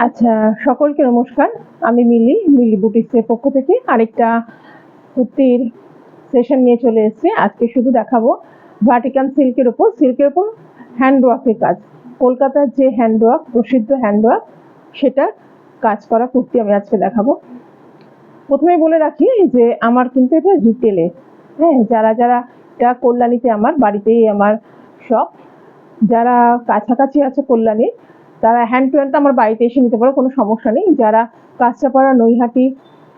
আচ্ছা, সকলকে নমস্কার। আমি মিলি বুটিক্সের পক্ষ থেকে আরেকটা কুর্তির সেশন নিয়ে চলে এসেছি। আজকে শুধু দেখাবো ভার্টিকান সিল্কের ওপর হ্যান্ডওয়ার্কের কাজ। কলকাতার যে হ্যান্ডওয়ার্ক, প্রসিদ্ধ হ্যান্ডওয়ার্ক, সেটা কাজ করা কুর্তি আমি আজকে দেখাবো। প্রথমে বলে রাখি যে আমার কিন্তু এটা রিটেলে, হ্যাঁ, যারা এটা কল্যাণীতে, আমার বাড়িতেই আমার শপ। যারা কাছাকাছি আছে কল্যাণী, তারা হ্যান্ড টু হ্যান্ড আমার বাড়িতে এসে নিতে পারো, কোনো সমস্যা নেই। যারা কাঁচরাপাড়া, নৈহাটি,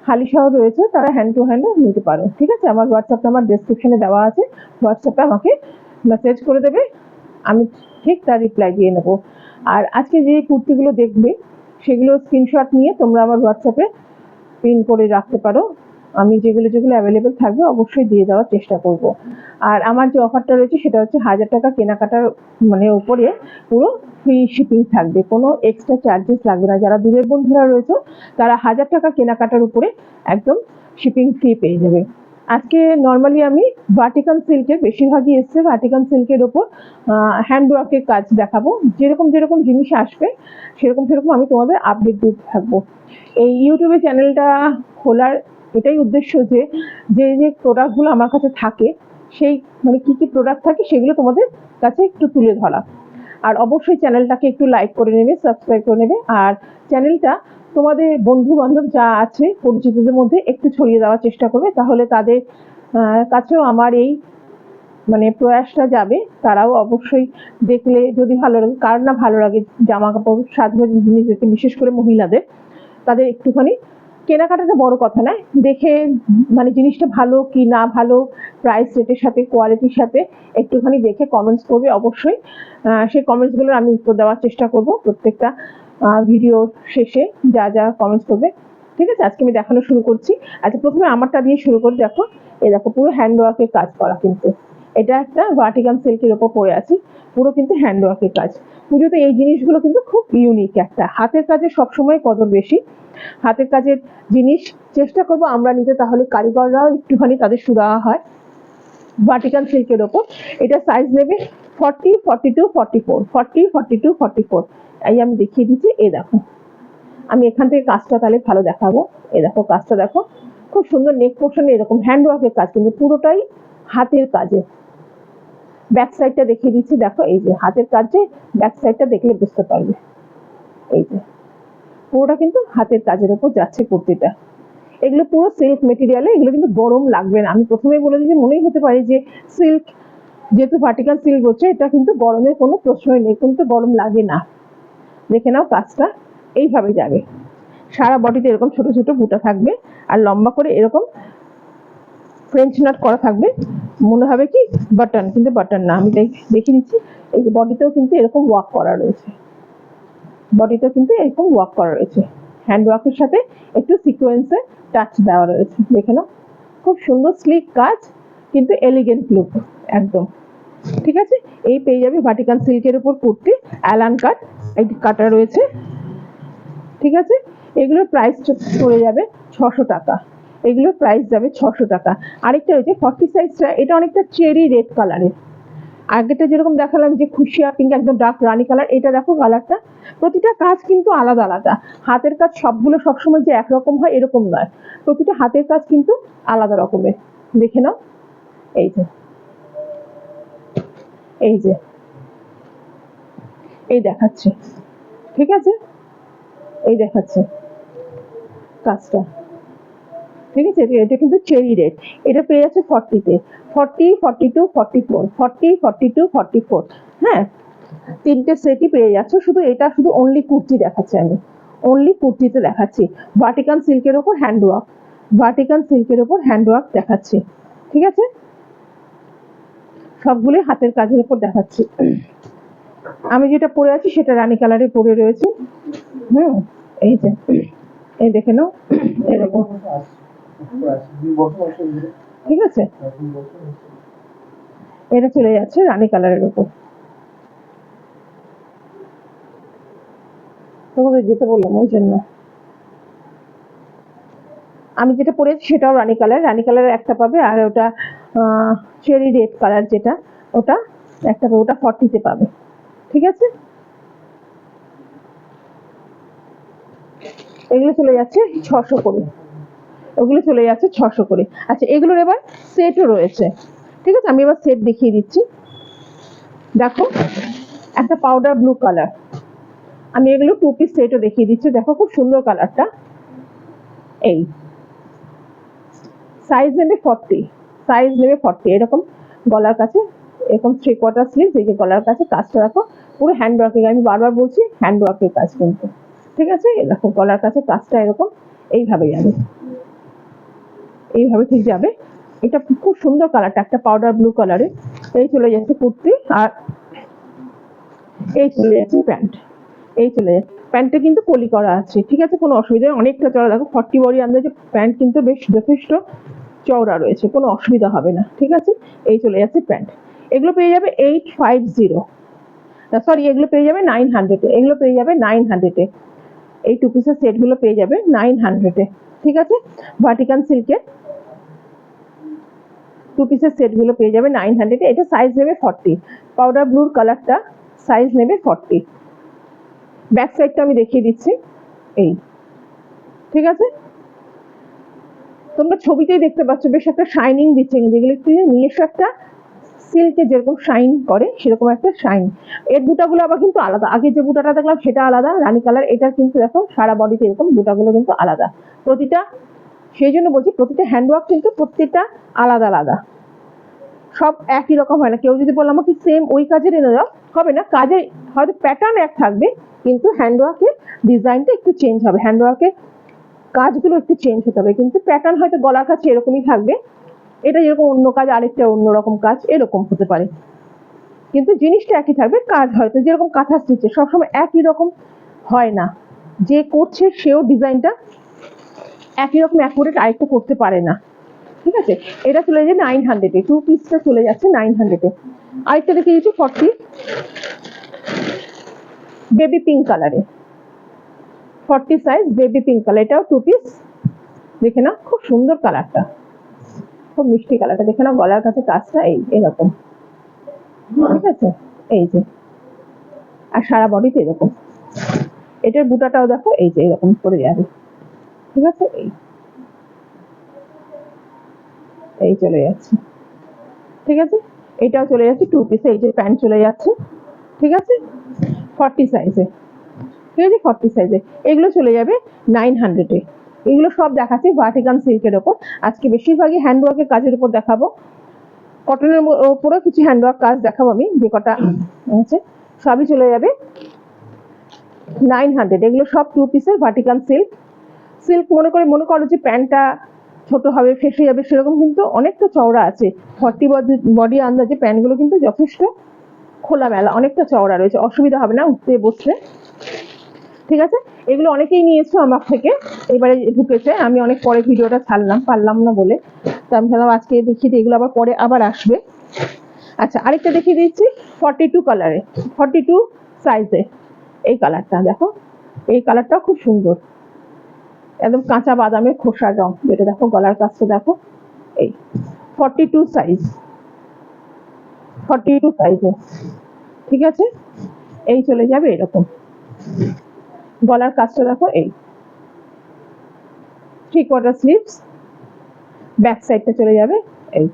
হালিশহর রয়েছে, তারা হ্যান্ড টু হ্যান্ডও নিতে পারো। ঠিক আছে, আমার হোয়াটসঅ্যাপ নাম্বার ডেসক্রিপশনে দেওয়া আছে। হোয়াটসঅ্যাপে আমাকে মেসেজ করে দেবে, আমি ঠিক তার রিপ্লাই দিয়ে নেব। আর আজকে যে কুর্তিগুলো দেখবে, সেগুলো স্ক্রিনশট নিয়ে তোমরা আমার হোয়াটসঅ্যাপে পিন করে রাখতে পারো। আমি যেগুলো অ্যাভেলেবেল থাকবে অবশ্যই দিয়ে দেওয়ার চেষ্টা করব। আর আমার যে অফারটা রয়েছে সেটা হচ্ছে 1000 টাকা কেনাকাটার উপরে পুরো ফ্রি শিপিং থাকবে, কোনো এক্সট্রা চার্জেস লাগবে না। যারা দূরের বন্ধুরা রয়েছে তারা 1000 টাকা কেনাকাটার উপরে একদম শিপিং ফ্রি পেয়ে যাবে। আজকে নর্মালি আমি ভার্টিকান সিল্কের, বেশিরভাগই এসছে ভার্টিকান সিল্কের ওপর হ্যান্ডওয়ার্কের কাজ দেখাবো। যেরকম জিনিস আসবে সেরকম আমি তোমাদের আপডেট দিতে থাকবো। এই ইউটিউবে চ্যানেলটা খোলার এটাই উদ্দেশ্য যে যে প্রোডাক্টগুলো আমার কাছে থাকে, সেই কি কি প্রোডাক্ট থাকে সেগুলো তোমাদের কাছে একটু তুলে ধরা। আর অবশ্যই চ্যানেলটাকে একটু লাইক করে নেবে, সাবস্ক্রাইব করে নেবে। আর চ্যানেলটা তোমাদের বন্ধু বান্ধব যা আছে পরিচিতদের মধ্যে একটু ছড়িয়ে দেওয়ার চেষ্টা করবে, তাহলে তাদের কাছেও আমার এই প্রয়াসটা যাবে। তারাও অবশ্যই দেখলে যদি ভালো লাগে, কার না ভালো লাগে জামা কাপড় সাজগোজের জিনিস দেখতে, বিশেষ করে মহিলাদের, তাদের একটুখানি কেনাকাটাটা বড় কথা নয়, দেখে জিনিসটা ভালো কি না ভালো, প্রাইস রেটের সাথে, কোয়ালিটির সাথে একটুখানি দেখে কমেন্টস করবে অবশ্যই। সেই কমেন্টসগুলোর আমি উত্তর দেওয়ার চেষ্টা করব প্রত্যেকটা ভিডিও শেষে, যা কমেন্টস করবে। ঠিক আছে, আজকে আমি দেখানো শুরু করছি। আচ্ছা, প্রথমে আমারটা দিয়ে শুরু করে দেখো। দেখো, পুরো হ্যান্ডওয়ার্কের কাজ করা, কিন্তু এটা একটা ভার্টিকান সিল্কের ওপর পরে আছি, পুরো কিন্তু হ্যান্ডওয়ার্কের কাজ। পুজোতে এই জিনিসগুলো কিন্তু খুব ইউনিক। একটা হাতের কাজে সবসময় কদর বেশি। হাতের কাজের জিনিস চেষ্টা করবো আমরা নিতে, তাহলে কারিগররাও একটুখানি তাদের সুরাহা হয়। ভার্টিকান সিল্কের ওপর এটা সাইজ নেবে 40, 42, 44, 40, 42, 44। এই আমি দেখিয়ে দিচ্ছি। দেখো, আমি এখান থেকে কাজটা তাহলে ভালো দেখাবো। দেখো, কাজটা দেখো, খুব সুন্দর। নেক পোর্শনে এরকম হ্যান্ডওয়ার্কের কাজ, কিন্তু পুরোটাই হাতের কাজে। ব্যাক সাইডটা দেখিয়ে দিচ্ছি। দেখো, এই যে হাতের কাজে ব্যাক সাইডটা দেখলে বুঝতে পারবে। এই যে পুরোটা কিন্তু হাতের কাজের উপর যাচ্ছে কুর্তিটা। এগুলো পুরো সিল্ক মেটেরিয়ালে, এগুলো কিন্তু গরম লাগবে না। আমি প্রথমেই বলে দিচ্ছি, মনেই হতে পারে যে সিল্ক, যেহেতু ভার্টিকাল সিল্ক হচ্ছে, এটা কিন্তু গরমের কোনো প্রশ্নই নেই, কিন্তু গরম লাগে না। দেখে নাও, কাজটা এইভাবে যাবে। সারা বডিতে এরকম ছোট ছোট বুটা থাকবে, আর লম্বা করে এরকম ফ্রেঞ্চ নাট করা থাকবে। মনে হবে কি বাটন, কিন্তু বাটন না। আমি দেখিয়ে দিচ্ছি। এই যে বডিতেও কিন্তু এরকম ওয়ার্ক করা রয়েছে, হ্যান্ড ওয়ার্কের সাথে একটু সিকোয়েন্সে টাচ দেওয়া রয়েছে। দেখে নাও, খুব সুন্দর স্লিক কাজ, কিন্তু এলিগেন্ট লুক একদম। ঠিক আছে, এই পেয়ে যাবে ভার্টিকান সিল্কের উপর কুর্তি, অ্যালান কাট, এই কাটা রয়েছে। ঠিক আছে, এগুলোর প্রাইস পড়ে যাবে 600 টাকা। এগুলোর প্রাইস যাবে 600 টাকা। আরেকটা রয়েছে 40 সাইজটা, এটা অনেকটা চেরি রেড কালারের। আগেটা যেরকম দেখালাম যে খুশিয়া পিঙ্ক, একদম ডার্ক রানি কালার, এটা দেখো কালারটা। প্রতিটা কাজ কিন্তু আলাদা আলাদা। হাতের কাজ সবগুলো সবসময় যে একরকম হয় এরকম নয়, প্রতিটা হাতের কাজ কিন্তু আলাদা রকমের। দেখে নাও, এই যে এই দেখাচ্ছে। ঠিক আছে, এই দেখাচ্ছে কাজটা। ঠিক আছে, এটা কিন্তু চেরি রেড। এটা পেয়ে যাচ্ছে 40-তে, 40, 42, 44, 40, 42, 44। হ্যাঁ, তিনটে সেটই পেয়ে যাচ্ছ। শুধু এটা শুধু অনলি কুর্তি দেখাচ্ছি, আমি অনলি কুর্তিতে দেখাচ্ছি। ভার্টিকান সিল্কের ওপর হ্যান্ডওয়ার্ক দেখাচ্ছি। ঠিক আছে, সবগুলো হাতের কাজের উপর দেখাচ্ছি। আমি যেটা পরে আছি সেটা রানী কালারে পরে রয়েছে। এই যে, এই দেখে নাও, এরকম। ঠিক আছে, এটা চলে যাচ্ছে রানী কালারের উপর। তোমাদের যেতে বললাম ওই জন্য। আমি যেটা পরেছি সেটাও রানী কালারের একটা পাবে, আর ওটা চেরি রেড কালার যেটা, ওটা একটা পাবে, ওটা 40-তে পাবে। ঠিক আছে, এগুলো চলে যাচ্ছে 600 করে, ওগুলো চলে যাচ্ছে 600 করে। আচ্ছা, এগুলোর এবার সেটও রয়েছে, ঠিক আছে? আমি এবার সেট দেখিয়ে দিচ্ছি। দেখো, একটা পাউডার ব্লু কালার, আমি এগুলো 2 পিস সেটও দেখিয়ে দিচ্ছি। দেখো খুব সুন্দর কালারটা। এই সাইজ নেবে 40, সাইজ নেবে 40। এরকম গলার কাছে এরকম 3/4 স্লিভ, এই যে গলার কাছে কাজটা রাখো পুরো হ্যান্ড ওয়ার্কের, আমি বারবার বলছি হ্যান্ড ওয়ার্কের কাজ কিন্তু, ঠিক আছে? দেখো গলার কাছে কাজটা এরকম এইভাবে যাবে, এইভাবে ঠিক যাবে। এটা খুব সুন্দর কালারটা, একটা পাউডার ব্লু কালারে। এই চলে যাচ্ছে কুর্তি, আর এই চলে যাচ্ছে প্যান্ট। এই চলে যাচ্ছে প্যান্টে কিন্তু কলি করা আছে, ঠিক আছে? কোনো অসুবিধা নেই, অনেকটা চড়া। দেখো 40 বডি আন্দাজে প্যান্ট কিন্তু বেশ যথেষ্ট চওড়া রয়েছে, কোনো অসুবিধা হবে না, ঠিক আছে? এই চলে যাচ্ছে প্যান্ট। এগুলো পেয়ে যাবে 850, সরি এগুলো পেয়ে যাবে 900 এ, এগুলো পেয়ে যাবে 900 এ। এই 2 পিসের সেটগুলো পেয়ে যাবে 900 এ, ঠিক আছে? ভার্টিকান সিল্কের 2 পিসের সেটগুলো পেয়ে যাবে 900 এ। এটা সাইজ নেবে 40, পাউডার ব্লুর কালারটা সাইজ নেবে 40। ব্যাক সাইডটা আমি দেখিয়ে দিচ্ছি, এই, ঠিক আছে? তোমরা ছবিতেই দেখতে পাচ্ছ বেশ একটা শাইনিং দিচ্ছে, যেগুলো নিজস্ব একটা সিল্কে যেরকম শাইন করে সেরকম একটা শাইন। এর বুটাগুলো আবার কিন্তু আলাদা, আগে যে বুটাটা দেখলাম সেটা আলাদা রানী কালার, এটা কিন্তু দেখো সারা বডিতে এরকম বুটাগুলো কিন্তু আলাদা প্রতিটা। সেই জন্য বলছি প্রতিটা হ্যান্ডওয়ার্ক কিন্তু প্রত্যেকটা আলাদা আলাদা, সব একই রকম হয় না। কেউ যদি বলে আমাকে সেম ওই কাজের এনে দাও, হবে না। কাজের হয়তো প্যাটার্ন এক থাকবে, কিন্তু হ্যান্ডওয়ার্কের ডিজাইনটা একটু চেঞ্জ হবে, হ্যান্ডওয়ার্কের কাজগুলো একটু চেঞ্জ হতে হবে, কিন্তু প্যাটার্ন হয়তো গলার কাছে এরকমই থাকবে, এটা যেরকম অন্য কাজ আরেকটা অন্যরকম কাজ এরকম হতে পারে, কিন্তু জিনিসটা একই থাকবে। কাজ হয়তো যেরকম কাঁথা স্টিচে সবসময় একই রকম হয় না, যে করছে সেও ডিজাইনটা একই রকম অ্যাকুরেট আরেকটু করতে পারে না, ঠিক আছে? এটা চলে যাচ্ছে 900 এ, 2 পিসটা চলে যাচ্ছে 900 এ। আরেকটা দেখে দিচ্ছি 40, বেবি পিঙ্ক কালারে, 40 সাইজ বেবি পিঙ্ক কালার, এটাও 2 পিস। দেখে না খুব সুন্দর কালারটা, খুব মিষ্টি কালারটা, দেখে না গলার কাছে কাজটা এই এরকম, ঠিক আছে? এই যে, আর সারা বডিতে এরকম। এটার বুটাটাও দেখো এই যে এরকম করে যাবে, ঠিক আছে? এই এই চলে যাচ্ছে, ঠিক আছে? এটাও চলে যাচ্ছে 2 পিসে, এই যে প্যান্ট চলে যাচ্ছে, ঠিক আছে? 40 সাইজে, ঠিক আছে? 40 সাইজে এগুলো চলে যাবে 900 এ। এগুলো সব দেখাচ্ছি ভার্টিকান সিল্কের ওপর। আজকে বেশিরভাগই হ্যান্ডওয়ার্কের কাজের উপর দেখাবো, কটনের ওপরেও কিছু হ্যান্ডওয়ার্ক কাজ দেখাবো আমি, যে কটা আছে সবই চলে যাবে 900। এগুলো সব 2 পিসের ভার্টিকান সিল্ক। সিল্ক মনে করো যে প্যান্টটা ছোট হবে ফেসে যাবে সেরকম কিন্তু অনেকটা চওড়া আছে। 40 বডি আন্দাজে প্যান্টগুলো কিন্তু যথেষ্ট খোলামেলা, অনেকটা চওড়া রয়েছে, অসুবিধা হবে না উঠতে বসতে, ঠিক আছে? এগুলো অনেকেই নিয়েছো আমার থেকে, এবারে ঢুকেছে, আমি অনেক পরে ভিডিওটা ছাড়লাম, পারলাম না বলে, তো আমি ভাবলাম আজকে দেখিয়ে দিই, এগুলো আবার পরে আবার আসবে। আচ্ছা, আরেকটা দেখিয়ে দিচ্ছি 42 কালারে, 42 সাইজে। এই কালারটা দেখো, এই কালারটাও খুব সুন্দর, একদম কাঁচা বাদামের খোসার রং, যেটা দেখো গলার কাছটা দেখো, এই 42 সাইজ, 42 সাইজে, ঠিক আছে? এই চলে যাবে এরকম, গলার কাছটা দেখো, এই 3/4 স্লিভস, ব্যাক সাইডটা চলে যাবে এই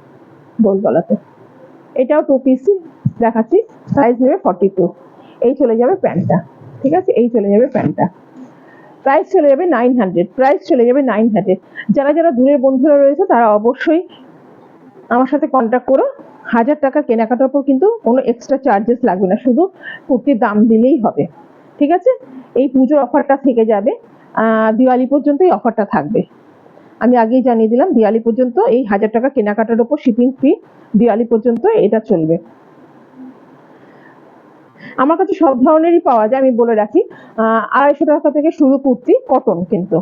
গোল গলাতে। এটাও 2 পিস দেখাচ্ছি, সাইজ নেবে 42। এই চলে যাবে প্যান্টটা, ঠিক আছে? এই চলে যাবে প্যান্টটা, প্রাইস চলে যাবে 900, প্রাইস চলে যাবে 900। যারা যারা দূরের বন্ধুরা রয়েছে তারা অবশ্যই আমার সাথে কন্ট্যাক্ট করো। 1000 টাকা কেনাকাটার পর কিন্তু কোনো এক্সট্রা চার্জেস লাগবে না, শুধু কুর্তির দাম দিলেই হবে, ঠিক আছে? এই পুজোর অফারটা থেকে যাবে, দিওয়ালি পর্যন্ত এই অফারটা থাকবে। আমি আগেই জানিয়ে দিলাম দিওয়ালি পর্যন্ত এই 1000 টাকা কেনাকাটার উপর শিপিং ফ্রি, দিওয়ালি পর্যন্ত এটা চলবে। আমার কাছে সব ধরনেরই পাওয়া যায়, আমি বলে রাখি। 250 টাকা থেকে শুরু কুর্তি, কটন কিন্তু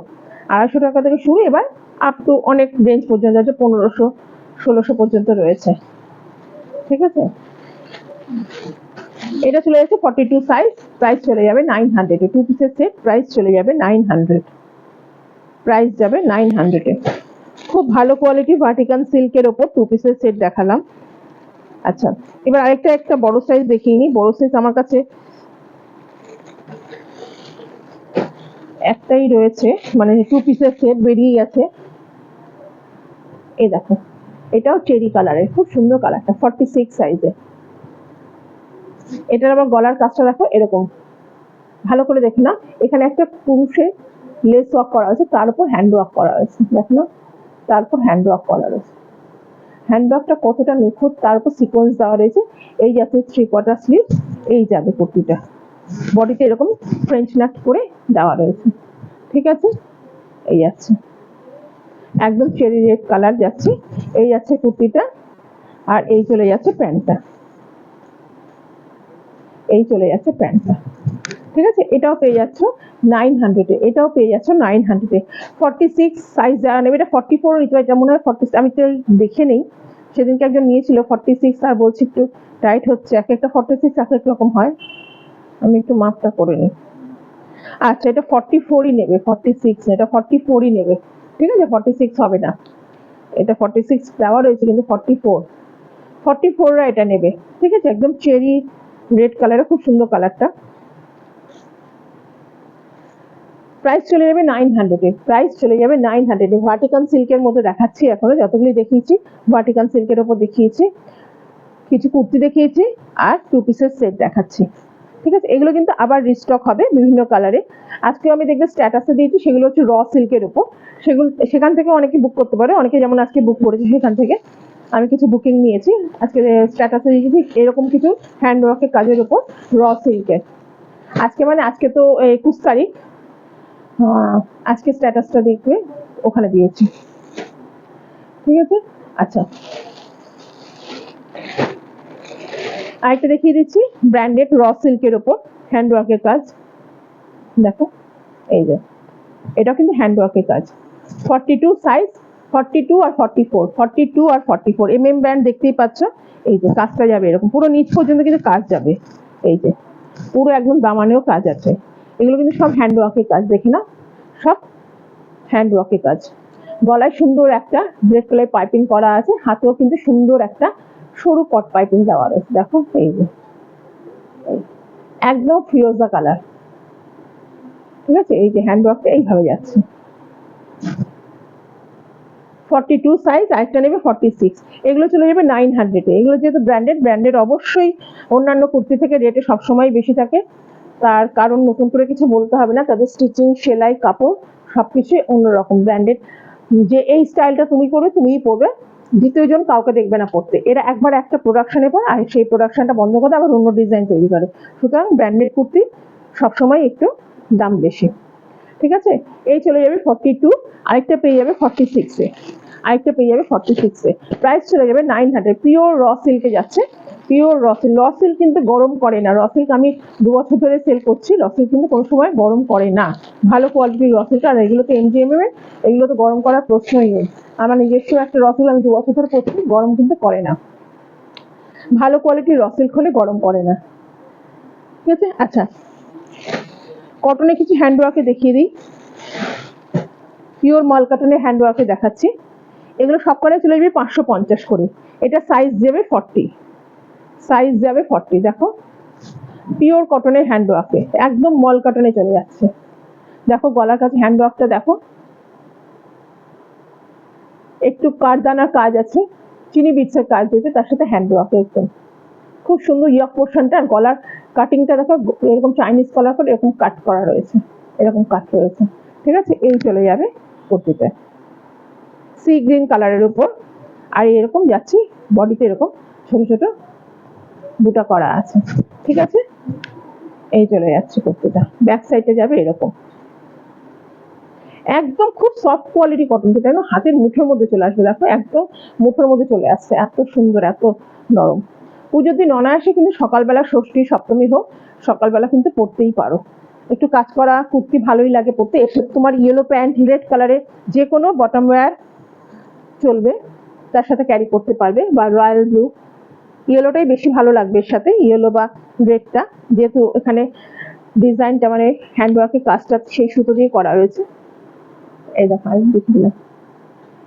250 টাকা থেকে শুরু, এবার আপ টু অনেক রেঞ্জ পর্যন্ত আছে, 1500 1600 পর্যন্ত রয়েছে, ঠিক আছে? এটা চলে যাচ্ছে 42 সাইজ, প্রাইস চলে যাবে 900 এ। 2 পিসের সেট, প্রাইস চলে যাবে 900, প্রাইস যাবে 900 এ। খুব ভালো কোয়ালিটি ভার্টিকান সিল্কের ওপর 2 পিসের সেট দেখালাম। আচ্ছা, এবার একটা বড় সাইজ দেখিয়ে নিই। বড় সাইজ আমার কাছে একটাই রয়েছে, মানে 2 পিসের সেট বেরিয়ে গেছে। এই দেখো, এটাও চেরি কালারের, খুব সুন্দর কালারটা, 46 সাইজে। এটার আবার গলার কাজটা দেখো এরকম, ভালো করে দেখো না, এখানে একটা পুরুষের লেস ওয়ার্ক করা হয়েছে, তার উপর হ্যান্ড ওয়ার্ক করা হয়েছে, দেখো না, তার উপর হ্যান্ড ওয়ার্ক করা রয়েছে। হ্যান্ড ওয়ার্কটা কতটা নিখুঁত, তার উপর সিকোয়েন্স দেওয়া রয়েছে। এই যাচ্ছে 3/4 স্লিভ, এই যাবে কুর্তিটা, বডিতে এরকম ফ্রেঞ্চ নাট করে দেওয়া রয়েছে, ঠিক আছে। এই যাচ্ছে একদম চেরি রেড কালার যাচ্ছে, এই যাচ্ছে কুর্তিটা। আর এই চলে যাচ্ছে প্যান্টটা, এই চলে যাচ্ছে প্যান্টটা, ঠিক আছে। এটাও পেয়ে যাচ্ছ 900 এ, এটাও পেয়ে যাচ্ছ 900 এ। 46 সাইজ যারা নেবে, এটা 44 নিতে পারে, এটা মনে হয় 40, আমি তো দেখে নেই, সেদিনকে একজন নিয়েছিল 46, আর বলছি একটু টাইট হচ্ছে, এক একটা 46 এক এক রকম হয়, আমি একটু মাপটা করে নিই। আচ্ছা, এটা 44ই নেবে, 46 না, এটা 44ই নেবে, ঠিক আছে, 46 হবে না, এটা 46 দেওয়া রয়েছে কিন্তু 44রা এটা নেবে, ঠিক আছে। একদম চেরি রেড কালারের, খুব সুন্দর কালারটা। প্রাইস চলে যাবে 900 এ, প্রাইস চলে যাবে 900 এ। ভার্টিকান সিল্কের মধ্যে দেখাচ্ছি এখনো, যতগুলি দেখিয়েছি ভার্টিকান সিল্কের ওপর দেখিয়েছি, কিছু কুর্তি দেখিয়েছি, আর 2 পিসের সেট দেখাচ্ছি, ঠিক আছে। এগুলো কিন্তু আবার রিস্টক হবে বিভিন্ন কালারে। আজকে আমি দেখবে স্ট্যাটাসে দিয়েছি, সেগুলো হচ্ছে র সিল্কের উপর, সেগুলো সেখান থেকে অনেকে বুক করতে পারে, অনেকে যেমন আজকে বুক করেছে, সেখান থেকে আমি কিছু বুকিং নিয়েছি। আজকে স্ট্যাটাসে দিয়েছি এরকম কিছু হ্যান্ড ওয়ার্কের কাজের উপর র সিল্কের। আজকে মানে আজকে তো 21 তারিখ, আজকে স্ট্যাটাসটা দেখবে, ওখানে দিয়েছি, ঠিক আছে। আচ্ছা, আরেকটা দেখিয়ে দিচ্ছি ব্র্যান্ডেড র সিল্কের ওপর হ্যান্ড ওয়ার্কের কাজ, দেখো এই যে, এটা কিন্তু হ্যান্ড ওয়ার্কের কাজ। 42 সাইজ, 42 আর 44 ব্র্যান্ড দেখতেই পাচ্ছ। এই যে কাজটা যাবে এরকম, পুরো নিচ পর্যন্ত কিন্তু কাজ যাবে, এই যে পুরো একদম দামানেও কাজ আছে। এগুলো কিন্তু সব হ্যান্ড ওয়ার্কের কাজ, দেখে না, সব হ্যান্ড ওয়ার্কের কাজ। গলায় সুন্দর একটা রেড কালার পাইপিং করা আছে, হাতেও কিন্তু সুন্দর একটা সরু কট পাইপিং দেওয়া রয়েছে, দেখো এই যে একদম ফিরোজা কালার, ঠিক আছে। এই যে হ্যান্ড ওয়ার্কটা এইভাবে যাচ্ছে, 42 সাইজ, আরেকটা নেবে 46। এগুলো চলে যাবে 900 এ। এগুলো যেহেতু ব্র্যান্ডেড অবশ্যই অন্যান্য কুর্তি থেকে রেটে সবসময় বেশি থাকে, তার কারণ নতুন করে কিছু বলতে হবে না, তাদের স্টিচিং, সেলাই, কাপড় সবকিছুই অন্যরকম ব্র্যান্ডেড। যে এই স্টাইলটা তুমি করবে, তুমিই পরবে, দ্বিতীয়জন কাউকে দেখবে না পড়তে। এরা একবার একটা প্রোডাকশনে পর আর সেই প্রোডাকশনটা বন্ধ করে আবার অন্য ডিজাইন তৈরি করে, সুতরাং ব্র্যান্ডেড কুর্তি সবসময় একটু দাম বেশি, ঠিক আছে। এই চলে যাবে 42, আরেকটা পেয়ে যাবে 46 এ, আরেকটা পেয়ে যাবে 46 এ। প্রাইস চলে যাবে 900। পিওর র সিল্কে যাচ্ছে, পিওর র সিল্ক কিন্তু গরম করে না। র সিল্ক আমি 2 বছর ধরে সেল করছি, র সিল্ক কিন্তু কোনো সময় গরম করে না, ভালো কোয়ালিটির র সিল্ক। আর এগুলো তো MGMM এর, এগুলো তো গরম করার প্রশ্নই নেই। আমার নিজস্ব একটা র সিল্ক আমি 2 বছর ধরে করছি, গরম কিন্তু করে না, ভালো কোয়ালিটির র সিল্ক হলে গরম করে না, ঠিক আছে। আচ্ছা, কটনে কিছু হ্যান্ড ওয়ার্কে দেখিয়ে দিই, পিওর মাল কটনের হ্যান্ড ওয়ার্কে দেখাচ্ছি। এগুলো সব করে চলে যাবে 550 করে। এটা সাইজ যাবে 40, সাইজ যাবে 40, দেখো পিওর কটনের হ্যান্ড ওয়ার্কে, একদম মল কটনে চলে যাচ্ছে। দেখো গলার কাছে হ্যান্ড ওয়ার্কটা দেখো, একটু কারদানার কাজ আছে, চিনি বিটসের কাজ রয়েছে, তার সাথে হ্যান্ড ওয়ার্কে একদম খুব সুন্দর ইয়ক পোর্শনটা। আর গলার কাটিংটা দেখো, এরকম চাইনিজ কলার করে এরকম কাট করা রয়েছে, এরকম কাট রয়েছে, ঠিক আছে। এই চলে যাবে কুর্তিতে, সি গ্রিন কালারের উপর, আর এরকম যাচ্ছে বডিতে এরকম ছোট ছোট বুটা করা আছে, ঠিক আছে। এই চলে যাচ্ছে কুর্তিটা, ব্যাক সাইডে যাবে এরকম, একদম খুব সফট কোয়ালিটি কটন, যেটা হাতের মুঠোর মধ্যে চলে আসবে, দেখো একদম মুঠোর মধ্যে চলে আসছে, এত সুন্দর, এত নরম। পুজোর দিন অনায়াসে কিন্তু সকালবেলা, ষষ্ঠী সপ্তমী হোক, সকালবেলা কিন্তু পরতেই পারো। একটু কাজ করা কুর্তি ভালোই লাগে পরতে। তোমার ইয়েলো প্যান্ট, রেড কালারে যে কোনো বটম ওয়্যার চলবে, তার সাথে ক্যারি করতে পারবে, বা রয়্যাল ব্লু, ইয়েলোটাই বেশি ভালো লাগবে এর সাথে, ইয়েলো বা রেডটা, যেহেতু এখানে ডিজাইনটা মানে হ্যান্ডওয়ার্কের কাজটা সেই সুতো দিয়ে করা রয়েছে। এই দেখো আমি দেখে দিলাম,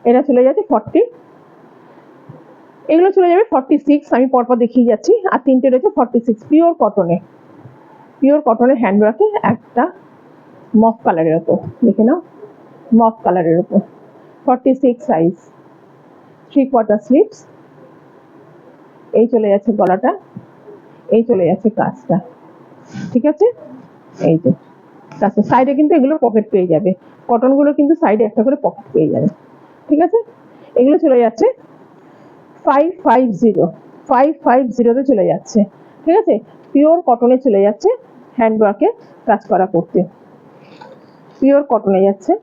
এটা চলে যাচ্ছে 40, এগুলো চলে যাবে 46, আমি পরপর দেখিয়ে যাচ্ছি। আর তিনটে রয়েছে 46 পিওর কটনে, পিওর কটনের হ্যান্ডওয়ার্কে একটা মফ কালারের ওপর, দেখে নাও, মফ কালারের ওপর 46 সাইজ, 3/4 স্লিভস। এই চলে যাচ্ছে গলাটা, এই চলে যাচ্ছে কাজটা, ঠিক আছে। এই যে কাজটা সাইডে কিন্তু এগুলো পকেট পেয়ে যাবে, কটনগুলো কিন্তু সাইডে একটা করে পকেট পেয়ে যাবে, ঠিক আছে। এগুলো চলে যাচ্ছে 550, 550 চলে যাচ্ছে, ঠিক আছে। পিওর কটনে চলে যাচ্ছে, হ্যান্ডওয়ার্কে কাজ করা করতে, পিওর কটনে যাচ্ছে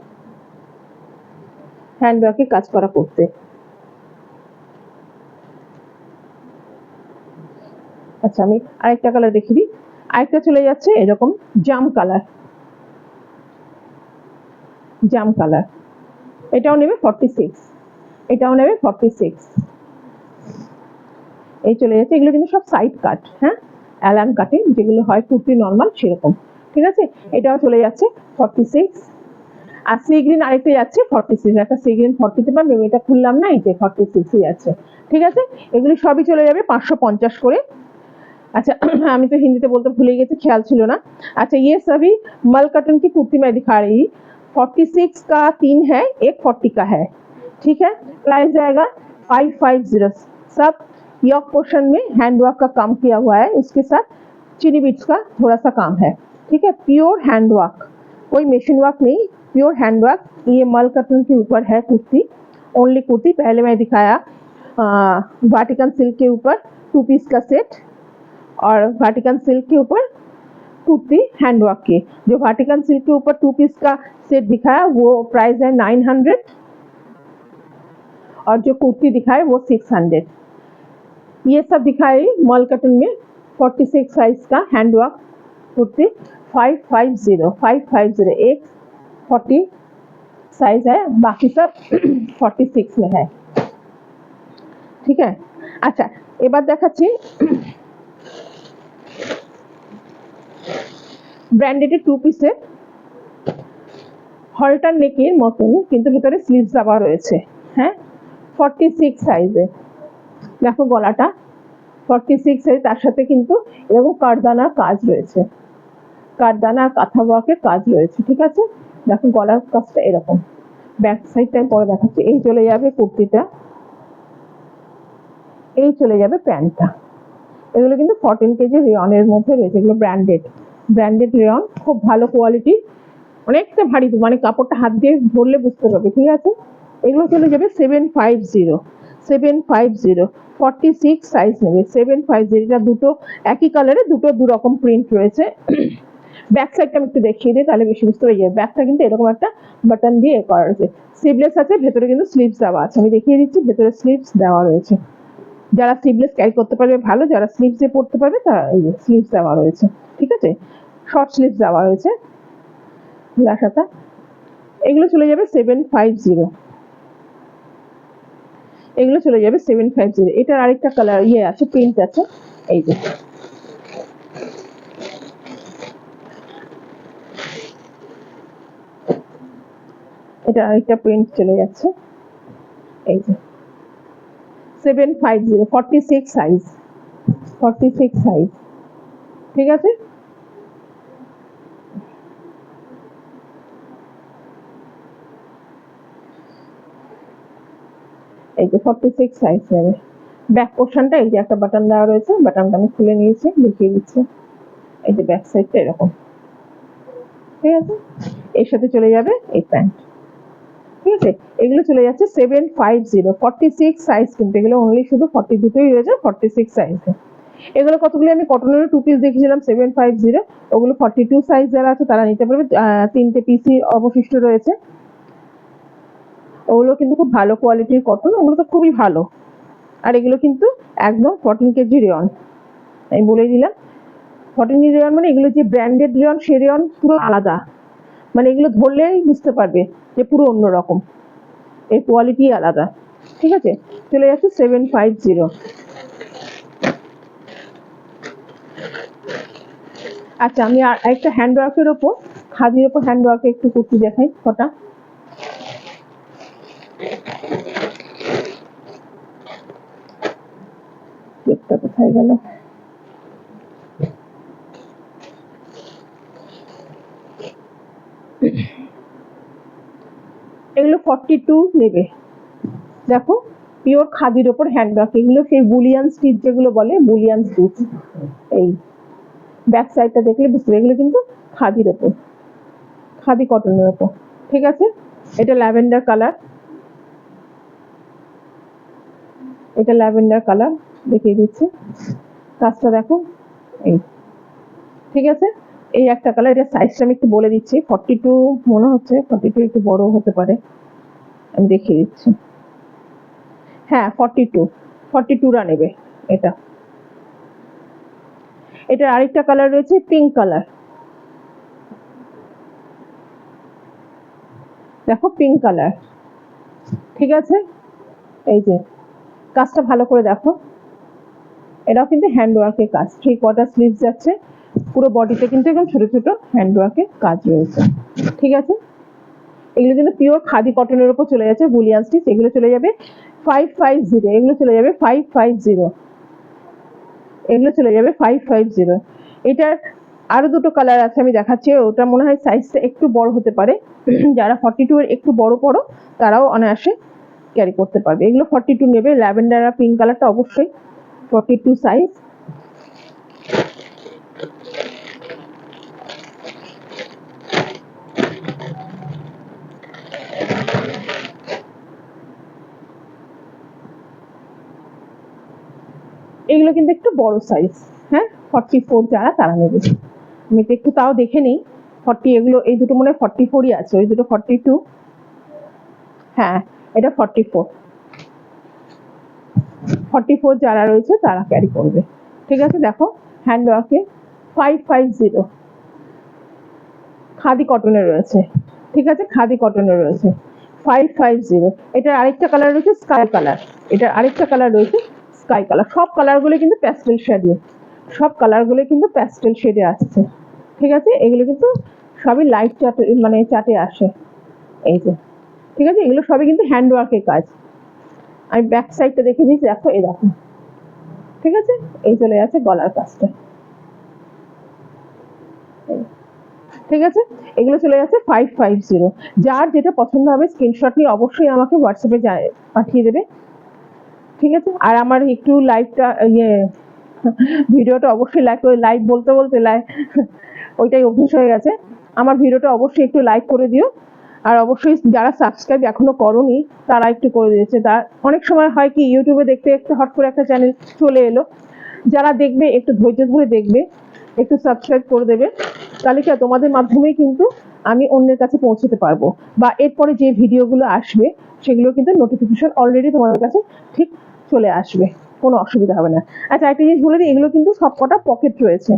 হ্যান্ডওয়ার্কে কাজ করা করতে। আচ্ছা আমি আরেকটা কালার দেখিয়ে দিই। আরেকটা চলে যাচ্ছে এরকম জাম কালার, জাম কালার, এটাও নেবে 46, এটাও নেবে 46। এই চলে যাচ্ছে, এগুলো কিন্তু সব সাইড কাট, হ্যাঁ, অ্যালান কাটিং যেগুলো হয় কুর্তি নর্মাল সেরকম, ঠিক আছে। এটাও চলে যাচ্ছে 46। আর সি গ্রিন আরেকটা যাচ্ছে 46, একটা সি গ্রিন 40 পাবে, এটা খুললাম না, এই যে 46 যাচ্ছে, ঠিক আছে। এগুলি সবই চলে যাবে 550 করে। अच्छा আমি তো হিন্দিতে বলতে ভুলে গেছি, খেয়াল ছিল না। अच्छा ये सभी मल कटन की कुर्ती मैं दिखा रही, 46 का 3 है, एक 40 का है, ठीक है। प्राइस जाएगा 550। सब यॉक पोर्शन में हैंडवर्क का काम किया हुआ है, उसके साथ चीनी बीट्स का थोड़ा सा काम है, ठीक है। प्योर हैंडवर्क, कोई मशीन वर्क नहीं, प्योर हैंडवर्क। ये मल कटन के ऊपर है कुर्ती, ओनली कुर्ती। पहले मैं दिखाया वाटिकन सिल्क के ऊपर 2 पीस का सेट, और वाटिकन सिल्क के ऊपर कुर्ती हैंडवर्क की। जो वाटिकन सिल्क के ऊपर 2 पीस का सेट दिखाया वो प्राइस है 900, और जो कुर्ती दिखाए वो 600। ये सब दिखाई मॉल कटन में 46 साइज का हैंडवर्क कुर्ती 550, एक 40 साइज है, बाकी सब 46 में है, ठीक है। अच्छा এবার দেখাচ্ছি ব্র্যান্ডেডের 2 পিসে হলটার নেকের মতন কিন্তু ভিতরে স্লিভস দেওয়া রয়েছে, হ্যাঁ, 46 সাইজে। দেখো গলাটা 46 সাইজ, তার সাথে কিন্তু এরকম কারদানার কাজ রয়েছে, কারদানা কাঁথা ওয়ার্কের কাজ রয়েছে, ঠিক আছে। দেখো গলার কাজটা এরকম। ব্যাক সাইডটা পরে দেখাচ্ছি। এই চলে যাবে কুর্তিটা, এই চলে যাবে প্যান্টটা। এগুলো কিন্তু 14 কেজি রেয়নের মধ্যে রয়েছে, এগুলো ব্র্যান্ডেড রেয়ন, খুব ভালো কোয়ালিটি, অনেকটা ভারী, মানে কাপড়টা হাত দিয়ে ধরলে বুঝতে পারবে, ঠিক আছে। এগুলো চলে যাবে 750, 46 সাইজ নেবে 750। এটা দুটো একই কালারে, দুটো দু রকম প্রিন্ট রয়েছে। ব্যাক সাইডটা আমি একটু দেখিয়ে দিই, তাহলে বেশি বুঝতে পারবে। ব্যাকটা কিন্তু এরকম একটা বাটন দিয়ে করা রয়েছে, স্লিভলেস আছে, ভেতরে কিন্তু স্লিভস দেওয়া আছে। আমি দেখিয়ে দিচ্ছি, ভেতরে স্লিভস দেওয়া রয়েছে। যারা স্লিভলেস ক্যারি করতে পারবে ভালো, যারা স্লিভস দিয়ে পড়তে পারবে তারা এই যে স্লিভস দেওয়া রয়েছে, ঠিক আছে, শর্ট স্লিভস দেওয়া রয়েছে সাথে। এগুলো চলে যাবে 750, এগুলো চলে যাবে 750। এটার আরেকটা কালার ইয়ে আছে, প্রিন্ট আছে, এই যে এটা আরেকটা প্রিন্ট চলে যাচ্ছে, এই যে 750, 46 সাইজ, 46 সাইজ, ঠিক আছে। এই যে 46 সাইজ নেবে। ব্যাক পোর্শনটা এই যে একটা বাটন দেওয়া রয়েছে, বাটনটা আমি খুলে নিয়েছি, দেখিয়ে দিচ্ছি। এই যে ব্যাক সাইডটা এরকম, ঠিক আছে। এর সাথে চলে যাবে এই প্যান্ট, ঠিক আছে। এগুলো চলে যাচ্ছে 750, 46 সাইজ, কিন্তু এগুলো অনলি শুধু 40 দুটোই রয়েছে 46 সাইজে। এগুলো কতগুলো আমি কটনের 2 পিস দেখিয়েছিলাম 750, ওগুলো 42 সাইজ যারা আছে তারা নিতে পারবে। 3টে পিসই অবশিষ্ট রয়েছে। ওগুলো কিন্তু খুব ভালো কোয়ালিটির কটন, ওগুলো তো খুবই ভালো। আর এগুলো কিন্তু একদম 14 কেজি রেয়ন, আমি বলেই দিলাম। 14 কেজি রেয়ন মানে এগুলো যে ব্র্যান্ডেড রেয়ন, সে রেয়ন পুরো আলাদা, মানে এগুলো ধরলেই বুঝতে পারবে যে পুরো অন্যরকম, এর কোয়ালিটি আলাদা, ঠিক আছে। চলে যাচ্ছে 750। আচ্ছা আমি আর একটা হ্যান্ডওয়ার্কের ওপর, খাদির ওপর হ্যান্ডওয়ার্কের একটু কুর্তি দেখাই কটা। কোথায় গেল, এগুলো 42 নেবে। দেখো পিওর খাদির ওপর হ্যান্ডওয়ার্ক, এগুলো সেই বুলিয়ান স্টিচ যেগুলো বলে, বুলিয়ান স্টিচ। এই ব্যাক সাইডটা দেখলে বুঝতে পারবে, এগুলো কিন্তু খাদির ওপর, খাদি কটনের ওপর। ঠিক আছে, এটা ল্যাভেন্ডার কালার, এটা ল্যাভেন্ডার কালার দেখিয়ে দিচ্ছি, কাজটা দেখো। এই ঠিক আছে, এই একটা কালার, এটা সাইজটা আমি একটু বলে দিচ্ছি, 42 মনে হচ্ছে, 42 একটু বড় হতে পারে, আমি দেখিয়ে দিচ্ছি। হ্যাঁ 42রা নেবে এটা। এটার আরেকটা কালার রয়েছে পিঙ্ক কালার, দেখো পিঙ্ক কালার। ঠিক আছে, এই যে কাজটা ভালো করে দেখো, এটাও কিন্তু হ্যান্ডওয়ার্কের কাজ, 3/4 স্লিভস যাচ্ছে, পুরো বডিতে কিন্তু একদম ছোট ছোট হ্যান্ডওয়ার্কের কাজ রয়েছে। ঠিক আছে, এগুলো কিন্তু পিওর খাদি কটনের উপর চলে যাচ্ছে, বুলিয়ান স্টিচ। এগুলো চলে যাবে 550, এগুলো চলে যাবে 550, এগুলো চলে যাবে 550। এটার আরো দুটো কালার আছে, আমি দেখাচ্ছি, ওটা মনে হয় সাইজটা একটু বড় হতে পারে, যারা 42 এর একটু বড় পড়ো তারাও অনায়াসে ক্যারি করতে পারবে। এগুলো 42 নেবে, ল্যাভেন্ডার আর পিঙ্ক কালারটা অবশ্যই 42 সাইজ। এগুলো কিন্তু একটু বড় সাইজ, হ্যাঁ 44 যারা তারা নেবে। আমি তো একটু তাও দেখে নিই, 40 এগুলো, এই দুটো মনে হয় 44ই আছে, ওই দুটো 42। হ্যাঁ এটা 44 যারা রয়েছে তারা ক্যারি করবে। ঠিক আছে, দেখো হ্যান্ডওয়ার্কে 550, খাদি কটনের রয়েছে। ঠিক আছে, খাদি কটনের রয়েছে 550। এটার আরেকটা কালার রয়েছে স্কাই কালার, এটার আরেকটা কালার রয়েছে স্কাই কালার। সব কালারগুলো কিন্তু প্যাস্টেল শেডে, সব কালারগুলো কিন্তু প্যাস্টেল শেডে আসছে। ঠিক আছে, এগুলো কিন্তু সবই লাইট চাটে, মানে চাটে আসে, এই যে। ঠিক আছে, এগুলো সবই কিন্তু হ্যান্ডওয়ার্কের কাজ। আমি ব্যাক সাইডটা দেখে দিচ্ছি, দেখো এই দেখো। ঠিক আছে, এই চলে যাচ্ছে গলার কাজটা। ঠিক আছে, এগুলো চলে যাচ্ছে 550। যার যেটা পছন্দ হবে স্ক্রিনশট নিয়ে অবশ্যই আমাকে হোয়াটসঅ্যাপে পাঠিয়ে দেবে। ঠিক আছে, আর আমার একটু লাইভটা ভিডিওটা অবশ্যই লাইক করে, লাইভ বলতে বলতে ওইটাই অভ্যেস হয়ে গেছে। আমার ভিডিওটা অবশ্যই একটু লাইক করে দিও, আর অবশ্যই যারা সাবস্ক্রাইব এখনো করোনি তারা একটু করে দিয়েছে। অনেক সময় হয় কি, ইউটিউবে দেখতে দেখতে হট করে একটা চ্যানেল চলে এলো, যারা দেখবে একটু ধৈর্য ধরে দেখবে, একটু সাবস্ক্রাইব করে দেবে, তাহলে কি তোমাদের মাধ্যমেই কিন্তু আমি অন্যের কাছে পৌঁছতে পারবো, বা এরপরে যে ভিডিওগুলো আসবে সেগুলো কিন্তু নোটিফিকেশন অলরেডি তোমাদের কাছে ঠিক চলে আসবে, কোনো অসুবিধা হবে না। আচ্ছা একটা জিনিস বলে দিই, এগুলো কিন্তু সবকটা পকেট রয়েছে,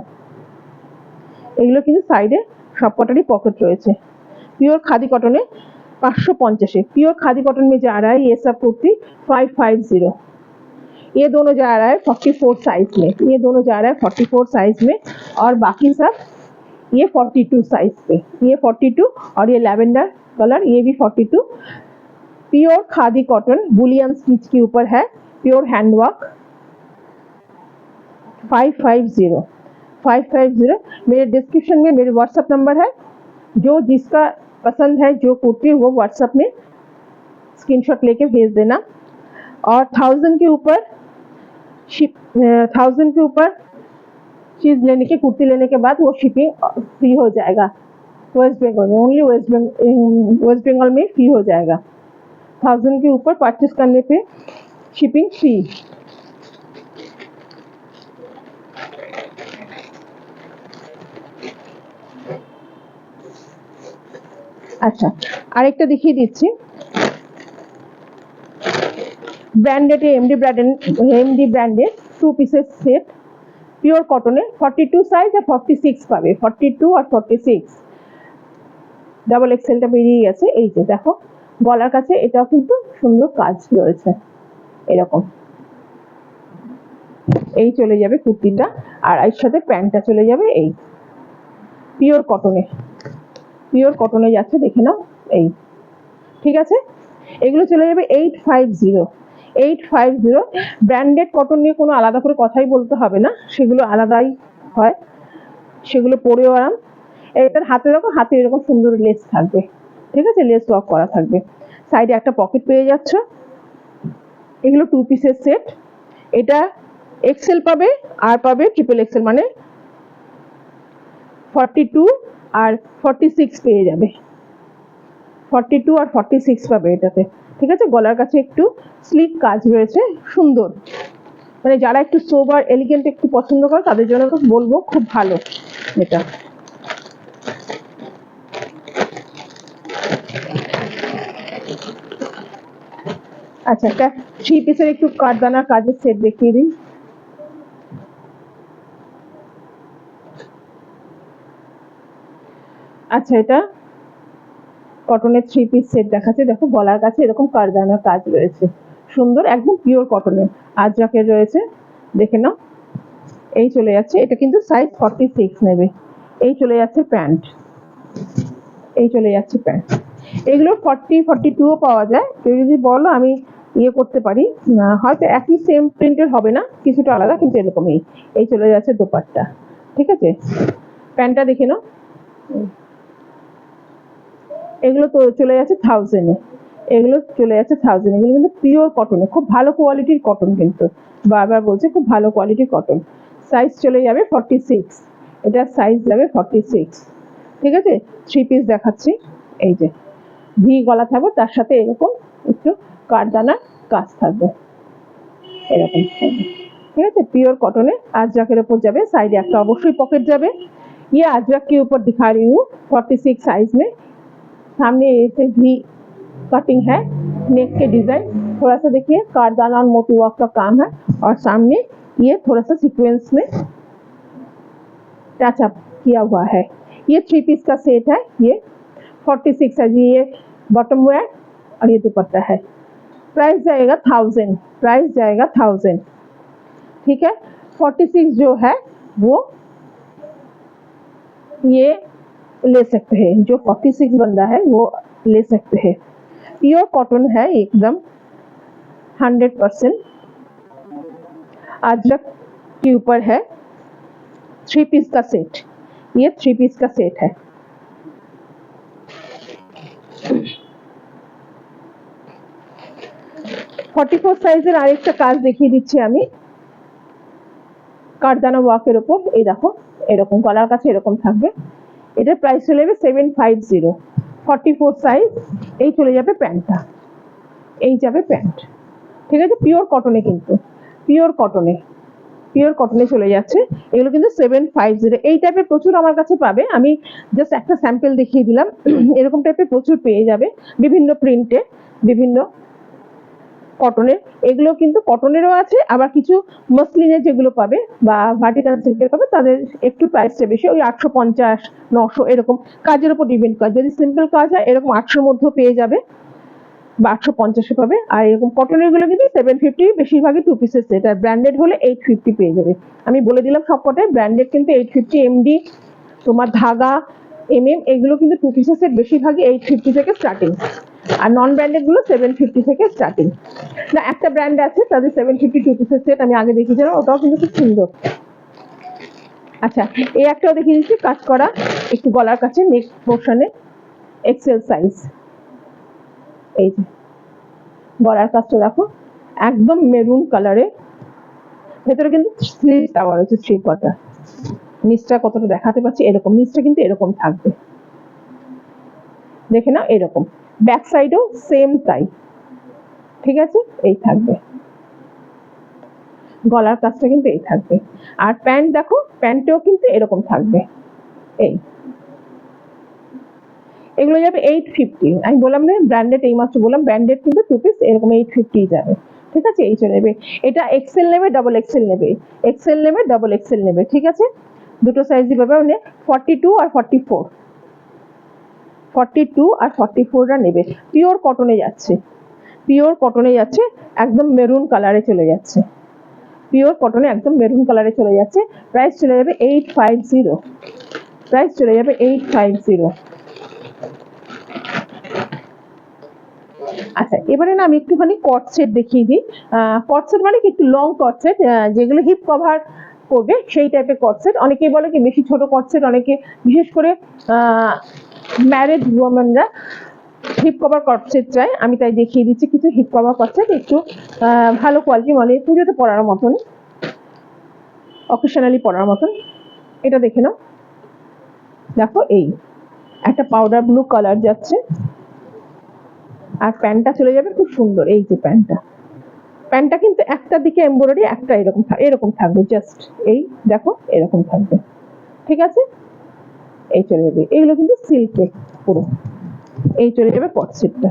এগুলো কিন্তু সাইডে সবকটারই पॉकेट রয়েছে। प्योर खादी कॉटन में 550, प्योर खादी कॉटन में जा रहा है ये सब कुर्ती 550। ये दोनों जा रहा है 44 साइज में, ये दोनों जा रहा है 44 साइज में, और बाकी सब ये 42 साइज पे, ये 42 और ये लैवेंडर कलर ये भी 42। Pure khadi cotton Boolean stitch के ऊपर है, प्योर हैंडवर्क 550। मेरे डिस्क्रिप्शन में मेरे व्हाट्सएप नंबर है, जो जिसका पसंद है जो कुर्ती वो व्हाट्सएप में स्क्रीनशॉट लेके भेज देना। और 1000 के ऊपर चीज लेने के, कुर्ती लेने के बाद वो शिपिंग फ्री हो जाएगा, वेस्ट बंगाल में, ओनली वेस्ट बंगाल में फ्री हो जाएगा। 1000 के ऊपर परचेस करने पे शिपिंग फ्री। আচ্ছা আরেকটা দেখিয়ে দিচ্ছি, ব্র্যান্ডেড এমডি ব্র্যান্ডের 2 পিসের সেট, পিওর কটনে 42 সাইজ আর 46 পাবে, 42 আর 46, ডাবল এক্সেলটা বেরিয়ে গেছে। এই যে দেখো গলার কাছে এটাও কিন্তু সুন্দর কাজ রয়েছে, এরকম এই চলে যাবে কুর্তিটা, আর এর সাথে প্যান্টটা চলে যাবে এই পিওর কটনে যাচ্ছে, দেখে নাও এই। ঠিক আছে, এগুলো চলে যাবে 850। ব্র্যান্ডেড কটন নিয়ে কোনো আলাদা করে কথাই বলতে হবে না, সেগুলো আলাদাই হয়, সেগুলো পরেও আরাম। এটার হাতে দেখো, হাতে এরকম সুন্দর লেস থাকবে, ঠিক আছে, লেস ওয়ার্ক করা থাকবে। সাইডে একটা পকেট পেয়ে যাচ্ছ। এগুলো 2 পিসের সেট। এটা এক্সেল পাবে আর পাবে ট্রিপল এক্সেল, মানে 42 আর 46 পেয়ে যাবে। 42 আর 46 পাবে এটাতে, ঠিক আছে। গলার কাছে একটু স্লিক কাজ রয়েছে, সুন্দর, মানে যারা একটু সোবার এলিগেন্ট একটু পছন্দ করে তাদের জন্য তো বলবো খুব ভালো এটা। আচ্ছা, একটা 3 পিসের একটু কাঠদানার কাজের সেট দেখিয়ে দিই। আচ্ছা, এটা কটনের 3 পিস সেট দেখাচ্ছে। দেখো গলার কাছে এরকম কাঠদানার কাজ রয়েছে, সুন্দর, একদম পিওর কটনের, আজরাকের রয়েছে, দেখে নাও। এই চলে যাচ্ছে, এটা কিন্তু সাইজ 46 নেবে। এই চলে যাচ্ছে প্যান্ট, এই চলে যাচ্ছে প্যান্ট। এগুলো 40, 42ও পাওয়া যায়। কেউ যদি বলো আমি ইয়ে করতে পারি, হয়তো একই সেম প্রিন্টের হবে না, কিছুটা আলাদা, কিন্তু এরকমই। এই চলে যাচ্ছে দোপাট্টা, ঠিক আছে। প্যান্টটা দেখে নাও। এগুলো তো চলে যাচ্ছে 1000-এ, এগুলো চলে যাচ্ছে 1000। এগুলো কিন্তু পিওর কটনে, খুব ভালো কোয়ালিটির কটন, কিন্তু বারবার বলছে খুব ভালো কোয়ালিটির কটন। সাইজ চলে যাবে 46, এটা সাইজ যাবে 46, ঠিক আছে। 3 পিস দেখাচ্ছি। এই যে ভি গলা থাকবে, তার সাথে এরকম একটু কাঠদানার কাজ থাকবে, এরকম থাকবে, ঠিক আছে। पियोर कॉटन है, अजरक ऊपर जाए, साइड एक अवश्य पॉकेट जाए। ये अजरक के ऊपर दिखा रही हूँ 46 साइज में। सामने ऐसे भी कटिंग है, नेक के डिजाइन थोड़ा सा देखिए, कारदाना और मोती वर्क का काम है, और सामने ये थोड़ा सा सीक्वेंस में टच अप किया हुआ है। ये 3 पीस का सेट है, ये 46 है जी। ये बॉटम वेयर और ये दुपट्टा है। प्राइस जाएगा 1000, प्राइस जाएगा 1000, ठीक है। 46 जो है वो ये ले सकते हैं, जो 46 बंदा है वो ले सकते हैं। प्योर कॉटन है एकदम 100%। अजरक के ऊपर है, 3 पीस का सेट, ये 3 पीस का सेट है। फोर्टी সাইজের আরেকটা কাজ দেখিয়ে দিচ্ছি আমি, কাঠদানা ওয়ার্কের উপর। এই দেখো এরকম গলার কাছে এরকম থাকবে। এটার প্রাইস চলে যাবে 750। 44 সাইজ। এই চলে যাবে প্যান্টটা, এই যাবে প্যান্ট, ঠিক আছে। পিওর কটনে, কিন্তু পিওর কটনে, পিওর কটনে চলে যাচ্ছে। এগুলো কিন্তু 750। এই টাইপের প্রচুর আমার কাছে পাবে, আমি জাস্ট একটা স্যাম্পল দেখিয়ে দিলাম। এরকম টাইপের প্রচুর পেয়ে যাবে, বিভিন্ন প্রিন্টে, বিভিন্ন কটনের। এগুলো কিন্তু কটনেরও আছে, আবার কিছু মসলিনের যেগুলো পাবে বা ভার্টিকাল সিল্কের পাবে, তাদের একটু প্রাইসটা বেশি, ওই 850, 900 এরকম, কাজের উপর ডিপেন্ড করে। যদি সিম্পল কাজ হয় এরকম 800-র মধ্যেও পেয়ে যাবে বা 850-এ পাবে। আর এরকম কটনের গুলো কিন্তু 750, বেশিরভাগই 2 পিসের সেট। আর ব্র্যান্ডেড হলে 850 পেয়ে যাবে। আমি বলে দিলাম সবকটাই ব্র্যান্ডেড কিন্তু 850, এমডি তোমার ধাগা, এমএম, এগুলো কিন্তু 2 পিসের সেট বেশিরভাগই 850 থেকে স্টার্টিং। আর নন ব্র্যান্ডেড গুলো 750 থেকে স্টার্টিং। না, একটা ব্র্যান্ড আছে তাদের 750 2 পিসের সেট আমি আগে দেখিয়েছিলাম, ওটাও কিন্তু খুব সুন্দর। আচ্ছা, এই একটাও দেখিয়ে দিচ্ছি, কাজ করা, একটু গলার কাছে নেক পোর্শনে, এক্সেল সাইজ। এই যে গলার কাজটা দেখো, একদম মেরুন কালারে, ভেতরে কিন্তু স্লিভ দেওয়া রয়েছে, স্ট্রিপ কটা। নিচটা কতটা দেখাতে পাচ্ছি, এরকম নিচটা কিন্তু এরকম থাকবে, দেখে নাও এরকম। ব্যাক সাইডেও সেম তাই, ঠিক আছে। এই থাকবে গলার কাজটা, কিন্তু এই থাকবে। আর প্যান্ট দেখো, প্যান্টেও কিন্তু এরকম থাকবে। এই এগুলো যাবে 850। আমি বললাম না ব্র্যান্ডেড, এই মাত্র বললাম ব্র্যান্ডেড কিন্তু 2 পিস এরকম 850 যাবে, ঠিক আছে। এই চলে যাবে। এটা এক্সেল নেবে, ডাবল এক্সেল নেবে, এক্সেল নেবে, ডাবল এক্সেল নেবে, ঠিক আছে। দুটো সাইজই পাবে, মানে 42 আর 44, 42 আর 44টা নেবে। পিওর কটনে যাচ্ছে, পিওর কটনে যাচ্ছে, একদম মেরুন কালারে চলে যাচ্ছে, পিওর কটনে একদম মেরুন কালারে চলে যাচ্ছে। প্রাইস চলে যাবে 850, প্রাইস চলে যাবে 850। আচ্ছা, এবারে না আমি একটুখানি কট সেট দেখিয়ে দিই। কট সেট মানে কি, একটু লং কট সেট, যেগুলো হিপ কভার করবে সেই টাইপের কটসেট। অনেকেই বলে কি বেশি ছোট কটসেট, অনেকে বিশেষ করে ম্যারেড ওমেনরা হিপ কভার কটসেট চাই। আমি তাই দেখিয়ে দিচ্ছি কিছু হিপ কভার কটসেট, একটু ভালো কোয়ালিটি, মানে পুজোতে পরার মতন, অকেশনালি পরার মতন। এটা দেখে নাও, দেখো এই একটা পাউডার ব্লু কালার যাচ্ছে, আর প্যান্টটা চলে যাবে খুব সুন্দর। এই যে প্যান্টটা কিন্তু একটা দিকে এমব্রয়ডারি, একটা এরকম থাকবে, জাস্ট এই দেখো এরকম থাকবে, ঠিক আছে। এই চলে যাবে, এগুলো কিন্তু সিল্কে পুরো। এই চলে যাবে কটসেটটা,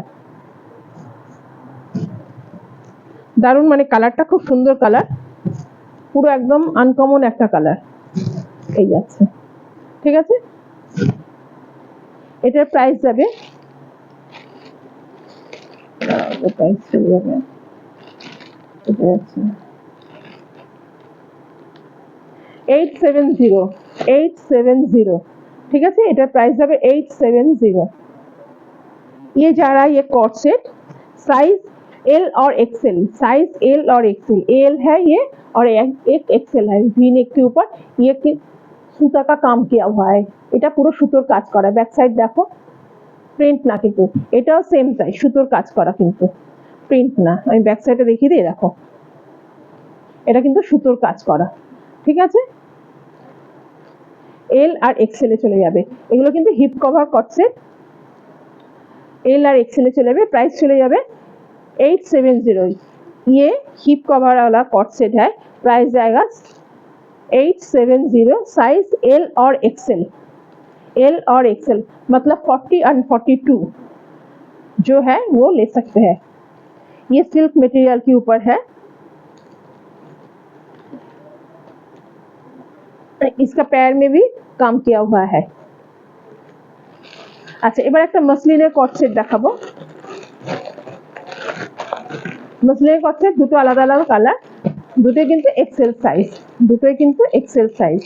দারুণ, মানে কালারটা খুব সুন্দর কালার, পুরো একদম আনকমন একটা কালার। এই যাচ্ছে, ঠিক আছে। এটার প্রাইস যাবে, প্রাইস চলে যাবে, এটা যাচ্ছে 870, ঠিক আছে। এটার প্রাইস যাবে 870। ये जा रहा है ये कॉट सेट, साइज एल और एक्सएल, साइज एल और एक्सएल, एल है ये और एक एक्सएल है। वी नेक के ऊपर ये सूता का काम किया हुआ है, এটা পুরো সুতোর কাজ করা। ব্যাক সাইড দেখো, প্রিন্ট না কিন্তু, এটাও সেম তাই, সুতোর কাজ করা কিন্তু প্রিন্ট না। আমি ব্যাক সাইডে দেখিয়ে দিই, দেখো এটা কিন্তু সুতোর কাজ করা, ঠিক আছে। এল আর এক্সেল এ চলে যাবে, এগুলো কিন্তু হিপ কভার কটসেট, एल और एक्सएल चले जाए। प्राइस चले जाए 870। ये हिप कवर वाला कॉट सेट है, प्राइस जाएगा 870। साइज एल और एक्सएल, एल और एक्सएल मतलब 40 और 42 जो है वो ले सकते हैं। ये सिल्क मटेरियल के ऊपर है, इसका पैर में भी काम किया हुआ है। আচ্ছা, এবার একটা মসলিনের কট সেট দেখাবো। মসলিনের কট সেট দুটো আলাদা আলাদা কালার, দুটোই কিন্তু এক্সেল সাইজ, দুটোই কিন্তু এক্সেল সাইজ।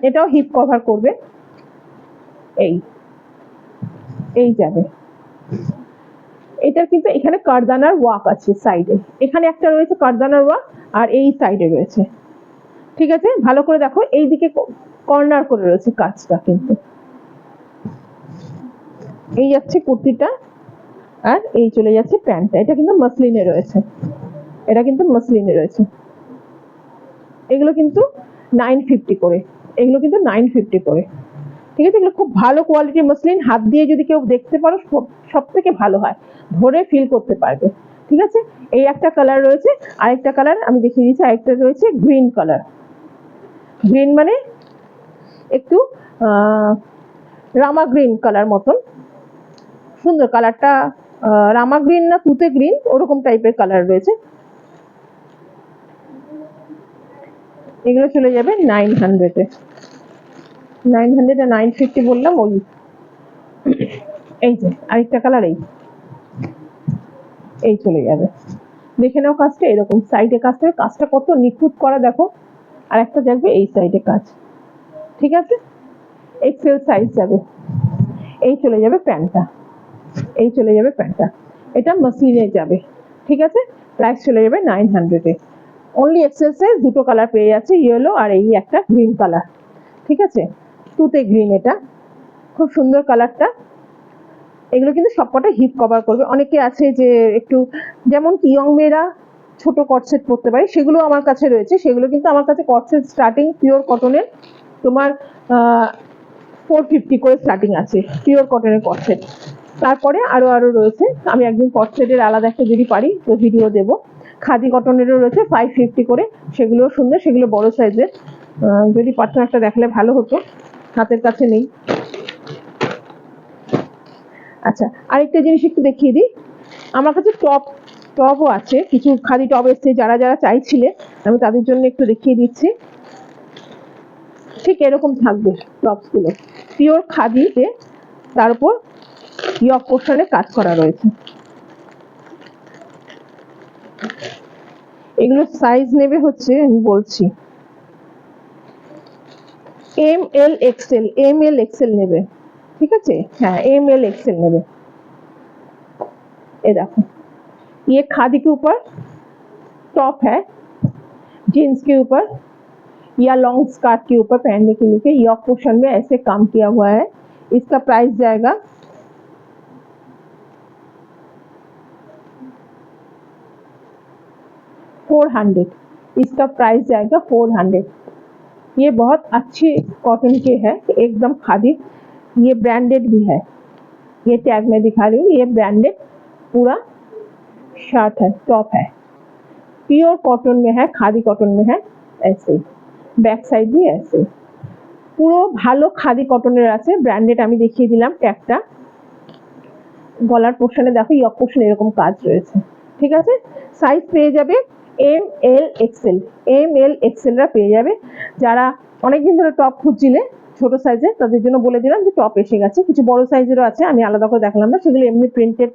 এটাও হিপ কভার করবে, এই যাবে। এটার কিন্তু এখানে কারদানার ওয়ার্ক আছে সাইডে, এখানে একটা রয়েছে কারদানার ওয়ার্ক আর এই সাইডে রয়েছে, ঠিক আছে। ভালো করে দেখো, এই দিকে কর্নার করে রয়েছে কাজটা কিন্তু। এই যাচ্ছে কুর্তিটা আর এই চলে যাচ্ছে প্যান্টটা। এটা কিন্তু মসলিনে রয়েছে, এটা কিন্তু মসলিনে রয়েছে। এগুলো কিন্তু 950 করে, এগুলো কিন্তু 950 করে, ঠিক আছে। এগুলো খুব ভালো কোয়ালিটির মসলিন, হাত দিয়ে যদি কেউ দেখতে পারো সব থেকে ভালো হয়, ধরে ফিল করতে পারবে, ঠিক আছে। এই একটা কালার রয়েছে, আরেকটা কালার আমি দেখিয়ে দিচ্ছি, আরেকটা রয়েছে গ্রিন কালার। গ্রিন মানে একটু রামা গ্রিন কালার মতন, সুন্দর কালারটা, রামা গ্রিন না তুতে গ্রিন ওরকম টাইপের কালার রয়েছে। এগুলো চলে যাবে 900 এ, 900 আর 950 বললাম ওই। এই যে আরেকটা কালার, এই চলে যাবে। দেখে নাও কাজটা, এরকম সাইডে কাজটা কত নিখুঁত করা দেখো, আর একটা যাবে এই সাইডে কাজ, ঠিক আছে। এক্সেল সাইজ যাবে। এই চলে যাবে প্যান্টটা, এই চলে যাবে প্যান্টটা, এটা মসলিনে যাবে, ঠিক আছে। প্রাইস চলে যাবে 900 এ। অনলি এক্সেল সাইজ, দুটো কালার পেয়ে যাচ্ছে, ইয়েলো আর এই একটা গ্রিন কালার, ঠিক আছে। তুতে গ্রিন, এটা খুব সুন্দর কালারটা। এগুলো কিন্তু সবকটা হিপ কভার করবে। অনেকে আছে যে একটু যেমন কি ইয়ং মেয়েরা ছোট কটসেট পরতে পারে, সেগুলো আমার কাছে রয়েছে। সেগুলো কিন্তু আমার কাছে কটসেট স্টার্টিং পিওর কটনের তোমার 450 করে স্টার্টিং আছে, পিওর কটনের কটসেট। তারপরে আরো রয়েছে, আমি একদিন কটসেটের আলাদা একটা যদি পারি তো ভিডিও দেব। খাদি কটনেরও রয়েছে 550 করে, সেগুলো সুন্দর, সেগুলো বড় সাইজের। যদি পারতাম একটা দেখালে ভালো হতো, হাতের কাছে নেই। আচ্ছা, আরেকটা জিনিস একটু দেখিয়ে দিই, আমার কাছে টপও আছে, কিছু খাদি টপ এসছে, যারা চাইছিলে আমি তাদের জন্য একটু দেখিয়ে দিচ্ছি। ঠিক এরকম থাকবে টপস গুলো, পিওর খাদিতে, তার উপর ইয়ক পোর্শনে কাজ করা রয়েছে। এগুলো সাইজ নেবে হচ্ছে, আমি বলছি ML XL, ML XL নেবে, ঠিক আছে। হ্যাঁ, ML XL নেবে। ये देखो, ये खादी के ऊपर टॉप है जीन्स के ऊपर या लॉन्ग स्कर्ट के ऊपर पहनने के लिए। यॉक पोर्शन में ऐसे काम किया हुआ है। इसका प्राइस जाएगा 400। इसका प्राइस जाएगा 400। ये बहुत अच्छी कॉटन के है, एकदम खादी। ये ब्रांडेड भी है, ये टैग में दिखा रही हूँ, ये ब्रांडेड पूरा शर्ट है, टॉप है, प्योर कॉटन में है, खादी कॉटन में है। ऐसे बैक साइड भी ऐसे পুরো ভালো খাদি কটনের আছে, ব্র্যান্ডেড। আমি দেখিয়ে দিলাম ট্যাগটা। গলার পোর্শনে দেখো ইয়ক পোর্শন এরকম কাজ রয়েছে, ঠিক আছে। সাইজ পেয়ে যাবে M L XL, M L এক্সেলরা পেয়ে যাবে। যারা অনেকদিন ধরে টপ খুঁজছিলে ছোট সাইজে, তাদের জন্য বলে দিলাম যে টপ এসে গেছে। কিছু বড় সাইজেরও আছে, আমি আলাদা করে দেখালাম না, সেগুলো এমনি প্রিন্টেড,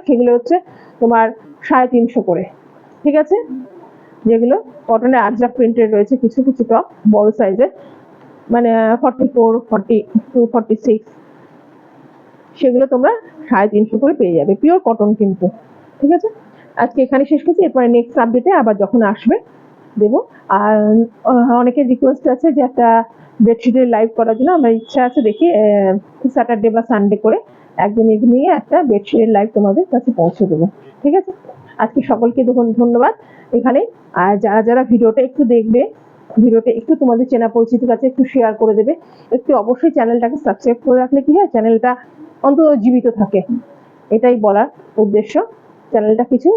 সেগুলো হচ্ছে তোমার 350 করে, ঠিক আছে। যেগুলো কটনের আজরাক প্রিন্টেড রয়েছে কিছু কিছু টপ বড় সাইজের, মানে 44, 42, 46, সেগুলো তোমরা 350 করে পেয়ে যাবে, পিওর কটন কিন্তু, ঠিক আছে। আজকে এখানে শেষ করছি, এরপরে নেক্সট আপডেটে আবার যখন আসবে দেবো। আর অনেকের রিকোয়েস্ট আছে যে একটা বেডশিটের লাইভ করার জন্য। আমার ইচ্ছা আছে, দেখি স্যাটারডে বা সানডে করে একদিন ইভিনিংয়ে একটা বেডশিটের লাইভ তোমাদের কাছে পৌঁছে দেবো, ঠিক আছে। আজকে সকলকে ধন্যবাদ এখানে। আর যারা যারা ভিডিওটা একটু দেখবে, ভিডিওটা একটু তোমাদের চেনা পরিচিতির কাছে একটু শেয়ার করে দেবে। একটু অবশ্যই চ্যানেলটাকে সাবস্ক্রাইব করে রাখলে কি হয়, চ্যানেলটা অন্তত জীবিত থাকে, এটাই বলার উদ্দেশ্য। চ্যানেলটা কিছু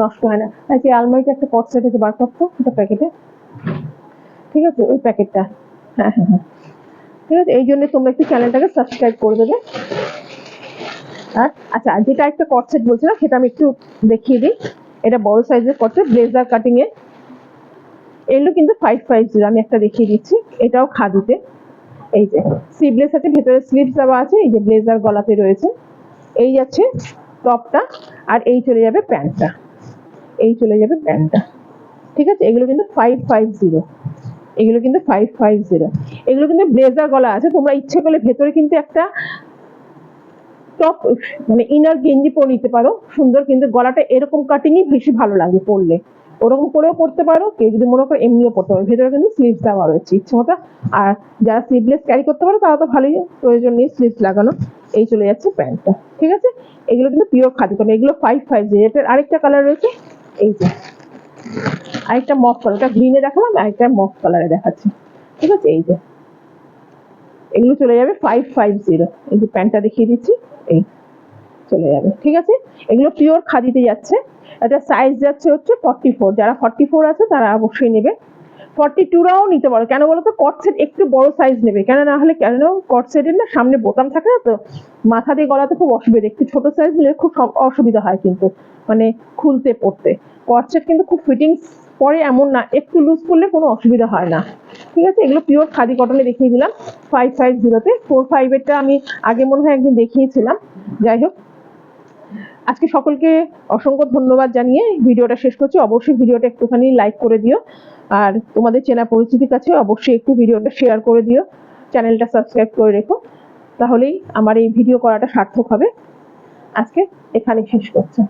নষ্ট হয় না। আজকে আলমারিতে একটা কট সেট আছে, বার করতো ওটা প্যাকেটে, ঠিক আছে, ওই প্যাকেটটা, হ্যাঁ হ্যাঁ হ্যাঁ, ঠিক আছে। এই জন্য তোমরা একটু চ্যানেলটাকে সাবস্ক্রাইব করে দেবে। আর আচ্ছা, যেটা একটা কট সেট বলছিলাম সেটা আমি একটু দেখিয়ে দিই। এটা বড় সাইজের কট সেট, ব্লেজার কাটিং এর। এগুলো কিন্তু 550, আমি একটা দেখিয়ে দিচ্ছি। এটাও খাদিতে, এই যে স্লিভলেস আছে, ভেতরে স্লিভস দেওয়া আছে, এই যে ব্লেজার গলাতে রয়েছে। এই যাচ্ছে টপটা, আর এই চলে যাবে প্যান্টটা, এই চলে যাবে প্যান্টটা, ঠিক আছে। এগুলো কিন্তু 550, এগুলো কিন্তু 550। এগুলো কিন্তু ব্লেজার গলা আছে। তোমরা ইচ্ছে করলে ভেতরে কিন্তু একটা টপ মানে ইনার গেঞ্জি পরে নিতে পারো, সুন্দর। কিন্তু গলাটা এরকম কাটিংই বেশি ভালো লাগে পরলে, ওরকম করেও পরতে পারো, কেউ যদি মনে করো এমনিও পরতে পারো। ভেতরে কিন্তু স্লিভস দেওয়া রয়েছে ইচ্ছে মতো। আর যারা স্লিভলেস ক্যারি করতে পারো তারা তো ভালোই, প্রয়োজন নেই স্লিভস লাগানো। এই চলে যাচ্ছে প্যান্টটা, ঠিক আছে। এগুলো কিন্তু পিওর খাদি কটন। এগুলো 550। এটার আরেকটা কালার রয়েছে, এই যে আরেকটা মফ কালার, এটা গ্রিনে দেখালাম, আরেকটা মফ কালারে দেখাচ্ছি, ঠিক আছে। এই যে এগুলো চলে যাবে 550। এই যে প্যান্টটা দেখিয়ে দিচ্ছি, এই চলে যাবে, ঠিক আছে। এগুলো পিওর খাদিতে যাচ্ছে। এটা সাইজ যাচ্ছে হচ্ছে 44। যারা 44 আছে তারা অবশ্যই নেবে। 42রাও নিতে পারো। কেন বলো তো, কট সেট একটু বড় সাইজ নেবে, কেন না হলে কেন কট সেটের না সামনে বোতাম থাকে না, তো মাথা দিয়ে গলাতে খুব অসুবিধা। একটু ছোট সাইজ নিলে খুব অসুবিধা হয় কিন্তু, মানে খুলতে পড়তে। কট সেট কিন্তু খুব ফিটিংস পরে এমন না, একটু লুজ করলে কোনো অসুবিধা হয় না, ঠিক আছে। এগুলো পিওর খাদি কটনে দেখিয়ে দিলাম 550-তে। 45-এরটা আমি আগে মনে হয় একদিন দেখিয়েছিলাম। যাই হোক, আজকে সকলকে অসংখ্য ধন্যবাদ জানিয়ে ভিডিওটা শেষ করছি। অবশ্যই ভিডিওটা একটুখানি লাইক করে দিও, আর তোমাদের চেনা পরিচিতির কাছে অবশ্যই একটু ভিডিওটা শেয়ার করে দিও, চ্যানেলটা সাবস্ক্রাইব করে রেখো, তাহলেই আমার এই ভিডিও করাটা সার্থক হবে। আজকে এখানেই শেষ করছি।